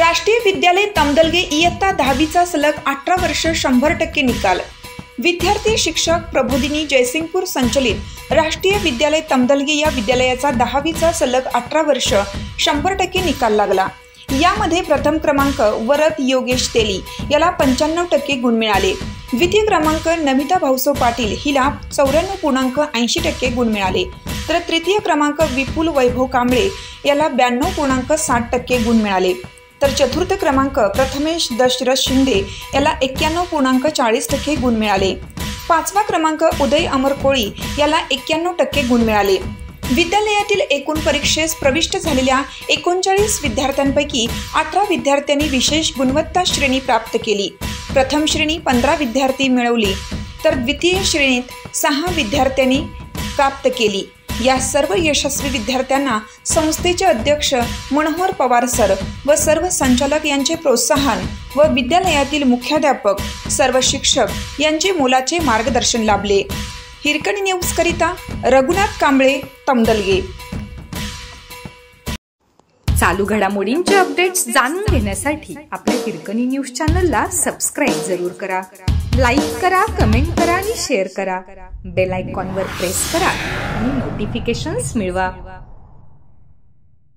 राष्ट्रीय विद्यालय तमदलगे इयत्ता 10वीचा सलग 18 वर्ष 100% निकाल। विद्यार्थी शिक्षक प्रबोधिनी जयसिंगपूर संचलित राष्ट्रीय विद्यालय तमदलगे या विद्यालयाचा 10वीचा सलग 18 वर्ष 100% निकाल लागला। यामध्ये प्रथम क्रमांक वरद योगेश तेली याला 95% गुण मिळाले। द्वितीय क्रमांक नमिता भाऊसो पाटील हिला 94.80% गुण मिळाले। तर तृतीय क्रमांक विपुल वैभव कांबळे याला 92.60% गुण मिळाले। तर चतुर्थ क्रमांक प्रथमेश दशरथ शिंदे याला 91.40% गुण मिळाले। पाचवा क्रमांक उदय अमर कोळी याला 91% गुण मिळाले। विद्यालयातील एकूण परीक्षेस प्रविष्ट झालेल्या 39 विद्यार्थ्यांपैकी 18 विद्यार्थ्यांनी विशेष गुणवत्ता श्रेणी प्राप्त केली। प्रथम श्रेणी 15 विद्यार्थी मिळवली, तर द्वितीय श्रेणीत 6 विद्यार्थ्यांनी प्राप्त केली। या सर्व यशस्वी विद्यार्थ्यांना संस्थेचे अध्यक्ष मनोहर पवार सर व सर्व संचालक यांचे प्रोत्साहन व विद्यालयातील मुख्याध्यापक सर्व शिक्षक यांचे मोलाचे मार्गदर्शन लाभले। हिरकणी न्यूज करिता रघुनाथ कांबळे, तमदलगे। चालू घडामोडींचे अपडेट्स जाणून घेण्यासाठी आपल्या हिरकणी न्यूज चॅनलला सबस्क्राइब जरूर करा, लाईक करा, कमेंट करा आणि शेअर करा। बेल आयकॉनवर प्रेस करा आणि नोटिफिकेशन्स मिळवा।